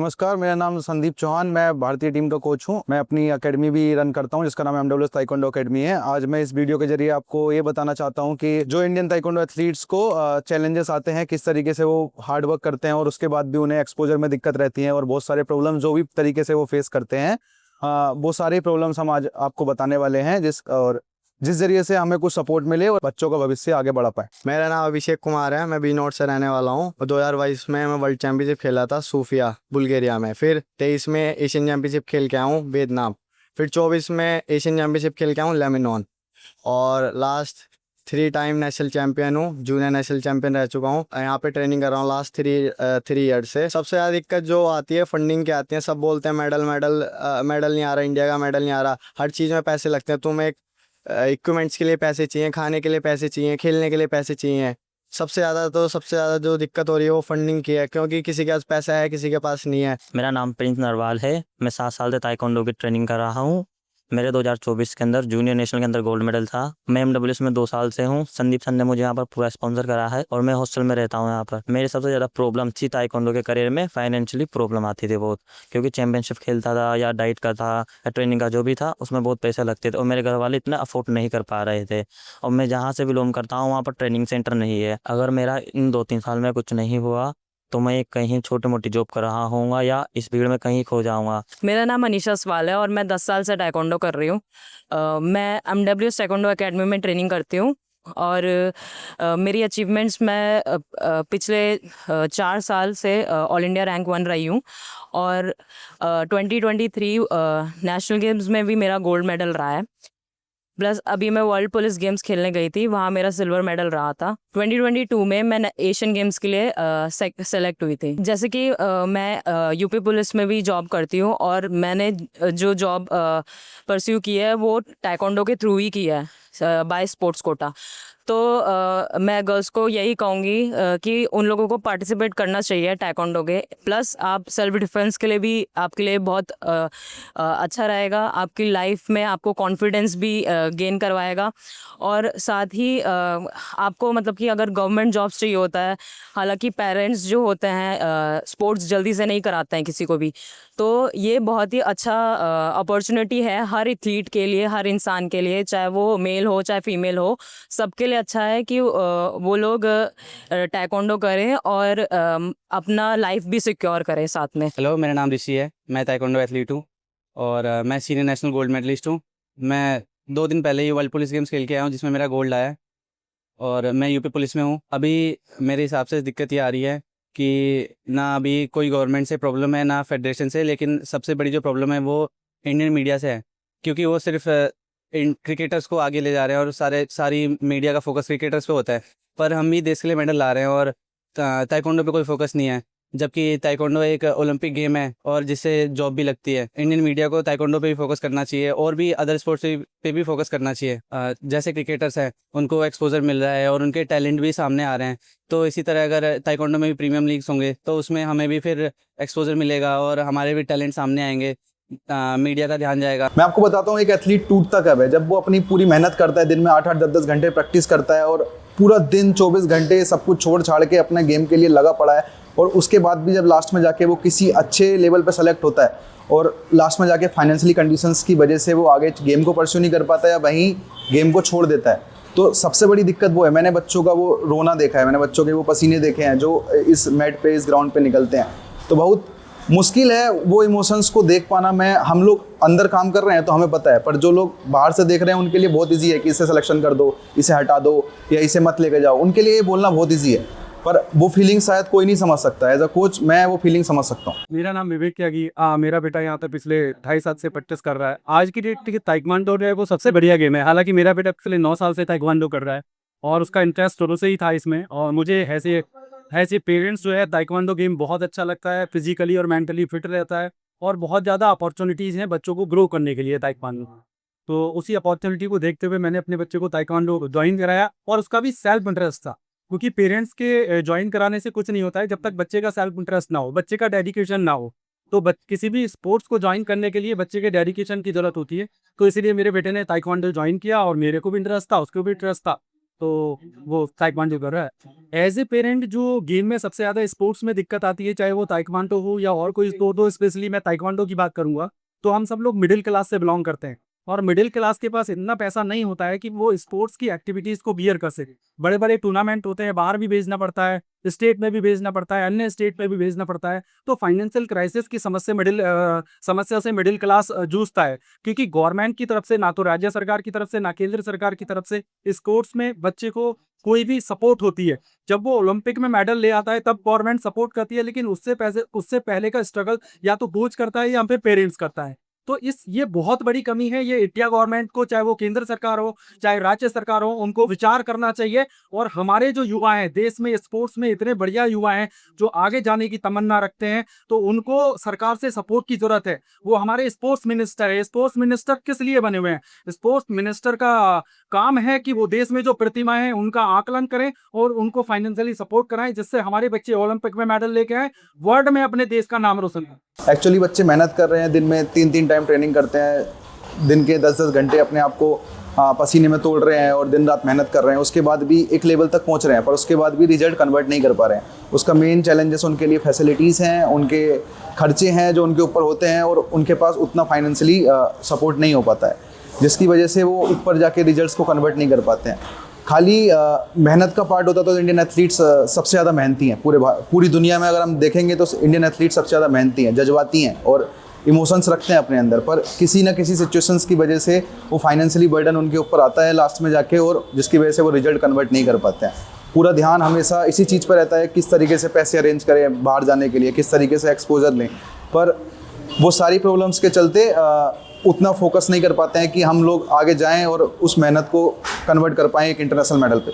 नमस्कार, मेरा नाम संदीप चौहान। मैं भारतीय टीम का कोच हूं। मैं अपनी एकेडमी भी रन करता हूं जिसका नाम एमडब्ल्यूएस ताइक्वांडो एकेडमी है। आज मैं इस वीडियो के जरिए आपको ये बताना चाहता हूं कि जो इंडियन ताइक्वांडो एथलीट्स को चैलेंजेस आते हैं, किस तरीके से वो हार्ड वर्क करते हैं और उसके बाद भी उन्हें एक्सपोजर में दिक्कत रहती है और बहुत सारे प्रॉब्लम जो भी तरीके से वो फेस करते हैं, वो सारे प्रॉब्लम्स हम आज आपको बताने वाले हैं, जिस जरिए से हमें कुछ सपोर्ट मिले और बच्चों का भविष्य आगे बढ़ा पाए। मेरा नाम अभिषेक कुमार है। मैं बी नोट से रहने वाला हूँ। 2022 में मैं वर्ल्ड चैंपियनशिप खेला था सोफिया बुल्गारिया में। फिर 23 में एशियन चैंपियनशिप खेल के आया हूँ वियतनाम। फिर 24 में एशियन चैंपियनशिप खेल के आया हूँ लेबनान। और लास्ट 3 टाइम नेशनल चैंपियन हूँ, जूनियर नेशनल चैंपियन रह चुका हूँ। यहाँ पे ट्रेनिंग कर रहा हूँ लास्ट 3 ईयर से। सबसे ज़्यादा दिक्कत जो आती है फंडिंग की आती है। सब बोलते हैं मेडल मेडल मेडल नहीं आ रहा, इंडिया का मेडल नहीं आ रहा। हर चीज़ में पैसे लगते हैं। तुम एक इक्विपमेंट्स के लिए पैसे चाहिए, खाने के लिए पैसे चाहिए, खेलने के लिए पैसे चाहिए। सबसे ज़्यादा जो दिक्कत हो रही है वो फंडिंग की है, क्योंकि किसी के पास पैसा है, किसी के पास नहीं है। मेरा नाम प्रिंस नरवाल है। मैं 7 साल से ताइक्वांडो की ट्रेनिंग कर रहा हूँ। मेरे 2024 के अंदर जूनियर नेशनल के अंदर गोल्ड मेडल था। मैं एमडब्ल्यूएस में 2 साल से हूँ। संदीप सर ने मुझे यहाँ पर पूरा स्पॉन्सर करा है और मैं हॉस्टल में रहता हूँ यहाँ पर। मेरी सबसे ज़्यादा प्रॉब्लम थी ताइक्वांडो के करियर में, फाइनेंशियली प्रॉब्लम आती थी बहुत, क्योंकि चैंपियनशिप खेलता था या डाइट का था या ट्रेनिंग का जो भी था, उसमें बहुत पैसे लगते थे और मेरे घर वाले इतना अफोर्ड नहीं कर पा रहे थे। और मैं जहाँ से बिलोंग करता हूँ वहाँ पर ट्रेनिंग सेंटर नहीं है। अगर मेरा इन 2-3 साल में कुछ नहीं हुआ तो मैं कहीं छोटी मोटी जॉब कर रहा हूँगा या इस भीड़ में कहीं खो जाऊँगा। मेरा नाम अनीशा सवाल है और मैं 10 साल से ताइक्वांडो कर रही हूँ। मैं एमडब्ल्यूएस ताइक्वांडो एकेडमी में ट्रेनिंग करती हूँ और मेरी अचीवमेंट्स मैं पिछले 4 साल से ऑल इंडिया रैंक 1 रही हूँ और 2023 नेशनल गेम्स में भी मेरा गोल्ड मेडल रहा है। प्लस अभी मैं वर्ल्ड पुलिस गेम्स खेलने गई थी, वहाँ मेरा सिल्वर मेडल रहा था। 2022 में मैं एशियन गेम्स के लिए सेलेक्ट हुई थी। जैसे कि मैं यूपी पुलिस में भी जॉब करती हूँ और मैंने जो जॉब परस्यू की है वो ताइक्वांडो के थ्रू ही की है, बाय स्पोर्ट्स कोटा। तो मैं गर्ल्स को यही कहूँगी कि उन लोगों को पार्टिसिपेट करना चाहिए ताइक्वांडो के। प्लस आप सेल्फ डिफेंस के लिए भी आपके लिए बहुत अच्छा रहेगा। आपकी लाइफ में आपको कॉन्फिडेंस भी गेन करवाएगा और साथ ही आपको मतलब कि अगर गवर्नमेंट जॉब्स चाहिए होता है, हालांकि पेरेंट्स जो होते हैं स्पोर्ट्स जल्दी से नहीं कराते हैं किसी को भी, तो ये बहुत ही अच्छा अपॉर्चुनिटी है हर एथलीट के लिए, हर इंसान के लिए, चाहे वो मेल हो चाहे फीमेल हो, सबके लिए अच्छा है कि वो लोग ताइक्वांडो करें और अपना लाइफ भी सिक्योर करें साथ में। हेलो, मेरा नाम ऋषि है। मैं ताइक्वांडो एथलीट हूँ और मैं सीनियर नेशनल गोल्ड मेडलिस्ट हूँ। मैं 2 दिन पहले ही वर्ल्ड पुलिस गेम्स खेल के आया हूँ जिसमें मेरा गोल्ड आया है और मैं यूपी पुलिस में हूँ। अभी मेरे हिसाब से दिक्कत ये आ रही है कि ना अभी कोई गवर्नमेंट से प्रॉब्लम है ना फेडरेशन से, लेकिन सबसे बड़ी जो प्रॉब्लम है वो इंडियन मीडिया से है, क्योंकि वो सिर्फ इन क्रिकेटर्स को आगे ले जा रहे हैं और सारी मीडिया का फोकस क्रिकेटर्स पे होता है। पर हम भी देश के लिए मेडल ला रहे हैं और ताइक्वांडो पे कोई फोकस नहीं है, जबकि ताइक्वांडो एक ओलंपिक गेम है और जिससे जॉब भी लगती है। इंडियन मीडिया को ताइक्वांडो पे भी फोकस करना चाहिए और भी अदर स्पोर्ट्स पे भी फोकस करना चाहिए। जैसे क्रिकेटर्स हैं उनको एक्सपोजर मिल रहा है और उनके टैलेंट भी सामने आ रहे हैं, तो इसी तरह अगर ताइक्वांडो में भी प्रीमियम लीग्स होंगे तो उसमें हमें भी फिर एक्सपोजर मिलेगा और हमारे भी टैलेंट सामने आएंगे, मीडिया का ध्यान जाएगा। मैं आपको बताता हूँ एक एथलीट टूटता कब है, जब वो अपनी पूरी मेहनत करता है, दिन में 8-8 10-10 घंटे प्रैक्टिस करता है और पूरा दिन 24 घंटे सब कुछ छोड़ छाड़ के अपने गेम के लिए लगा पड़ा है, और उसके बाद भी जब लास्ट में जाके वो किसी अच्छे लेवल पर सेलेक्ट होता है और लास्ट में जाके फाइनेंशियली कंडीशंस की वजह से वो आगे गेम को परस्यू नहीं कर पाता या वहीं गेम को छोड़ देता है, तो सबसे बड़ी दिक्कत वो है। मैंने बच्चों का वो रोना देखा है, मैंने बच्चों के वो पसीने देखे हैं जो इस मैट पे, इस ग्राउंड पे निकलते हैं, तो बहुत मुश्किल है वो इमोशंस को देख पाना। हम लोग अंदर काम कर रहे हैं तो हमें पता है, पर जो लोग बाहर से देख रहे हैं उनके लिए बहुत इजी है कि इसे सिलेक्शन कर दो, इसे हटा दो या इसे मत लेके जाओ, उनके लिए ये बोलना बहुत इजी है, पर वो फीलिंग शायद कोई नहीं समझ सकता। एज अ कोच मैं वो फीलिंग समझ सकता हूँ। मेरा नाम विवेक त्यागी। मेरा बेटा यहाँ पे पिछले 2.5 साल से प्रैक्टिस कर रहा है। आज की डेट ताइक्वांडो जो है वो सबसे बढ़िया गेम है। हालांकि मेरा बेटा पिछले 9 साल से ताइक्वांडो कर रहा है और उसका इंटरेस्ट शुरू से ही था इसमें, और मुझे ऐसे पेरेंट्स जो है ताइक्वांडो गेम बहुत अच्छा लगता है। फिजिकली और मेंटली फिट रहता है और बहुत ज़्यादा अपॉर्चुनिटीज़ हैं बच्चों को ग्रो करने के लिए ताइक्वांडो। तो उसी अपॉर्चुनिटी को देखते हुए मैंने अपने बच्चे को ताइक्वांडो ज्वाइन कराया और उसका भी सेल्फ इंटरेस्ट था, क्योंकि पेरेंट्स के ज्वाइन कराने से कुछ नहीं होता है जब तक बच्चे का सेल्फ इंटरेस्ट ना हो, बच्चे का डेडिकेशन ना हो। तो किसी भी स्पोर्ट्स को ज्वाइन करने के लिए बच्चे के डेडिकेशन की ज़रूरत होती है। तो इसीलिए मेरे बेटे ने ताइक्वांडो ज्वाइन किया और मेरे को भी इंटरेस्ट था, उसको भी इंटरेस्ट था। तो वो ताइक्वांडो कर रहा है। एज ए पेरेंट जो गेम में सबसे ज़्यादा स्पोर्ट्स में दिक्कत आती है, चाहे वो ताइक्वांडो हो या और कोई स्पोर्ट हो, स्पेशली मैं ताइक्वांडो की बात करूँगा, तो हम सब लोग मिडिल क्लास से बिलोंग करते हैं और मिडिल क्लास के पास इतना पैसा नहीं होता है कि वो स्पोर्ट्स की एक्टिविटीज़ को बियर कर सके। बड़े बड़े टूर्नामेंट होते हैं, बाहर भी भेजना पड़ता है, स्टेट में भी भेजना पड़ता है, अन्य स्टेट में भी भेजना पड़ता है। तो फाइनेंशियल क्राइसिस की समस्या से मिडिल क्लास जूझता है, क्योंकि गवर्नमेंट की तरफ से, ना तो राज्य सरकार की तरफ से, ना केंद्र सरकार की तरफ से स्पोर्ट्स में बच्चे को कोई भी सपोर्ट होती है। जब वो ओलंपिक में मेडल ले आता है तब गवर्नमेंट सपोर्ट करती है, लेकिन उससे पहले का स्ट्रगल या तो कोच करता है या फिर पेरेंट्स करता है। तो ये बहुत बड़ी कमी है। ये इंडिया गवर्नमेंट को, चाहे वो केंद्र सरकार हो चाहे राज्य सरकार हो, उनको विचार करना चाहिए। और हमारे जो युवा हैं देश में, स्पोर्ट्स में इतने बढ़िया युवा हैं जो आगे जाने की तमन्ना रखते हैं, तो उनको सरकार से सपोर्ट की जरूरत है। वो हमारे स्पोर्ट्स मिनिस्टर है। स्पोर्ट्स मिनिस्टर किस लिए बने हुए हैं? स्पोर्ट्स मिनिस्टर का काम है कि वो देश में जो प्रतिमाएं हैं उनका आकलन करें और उनको फाइनेंशियली सपोर्ट कराएं, जिससे हमारे बच्चे ओलंपिक में मेडल लेके आए, वर्ल्ड में अपने देश का नाम रोशन करें। एक्चुअली बच्चे मेहनत कर रहे हैं, दिन में 3-3 टाइम ट्रेनिंग करते हैं, दिन के 10-10 घंटे अपने आप को पसीने में तोड़ रहे हैं और दिन रात मेहनत कर रहे हैं। उसके बाद भी एक लेवल तक पहुंच रहे हैं, पर उसके बाद भी रिजल्ट कन्वर्ट नहीं कर पा रहे हैं। उसका मेन चैलेंजेस उनके लिए फैसिलिटीज़ हैं, उनके खर्चे हैं जो उनके ऊपर होते हैं, और उनके पास उतना फाइनेंशियली सपोर्ट नहीं हो पाता है, जिसकी वजह से वो ऊपर जाके रिजल्ट्स को कन्वर्ट नहीं कर पाते हैं। खाली मेहनत का पार्ट होता तो इंडियन एथलीट्स सबसे ज़्यादा मेहनती हैं। पूरी दुनिया में अगर हम देखेंगे तो इंडियन एथलीट्स सबसे ज़्यादा मेहनती हैं, जज्बाती हैं और इमोशंस रखते हैं अपने अंदर, पर किसी ना किसी सिचुएशंस की वजह से वो फाइनेंशियली बर्डन उनके ऊपर आता है लास्ट में जाके, और जिसकी वजह से वो रिजल्ट कन्वर्ट नहीं कर पाते हैं। पूरा ध्यान हमेशा इसी चीज़ पर रहता है, किस तरीके से पैसे अरेंज करें बाहर जाने के लिए, किस तरीके से एक्सपोजर लें, पर वो सारी प्रॉब्लम्स के चलते उतना फोकस नहीं कर पाते हैं कि हम लोग आगे जाएं और उस मेहनत को कन्वर्ट कर पाएँ एक इंटरनेशनल मेडल पे।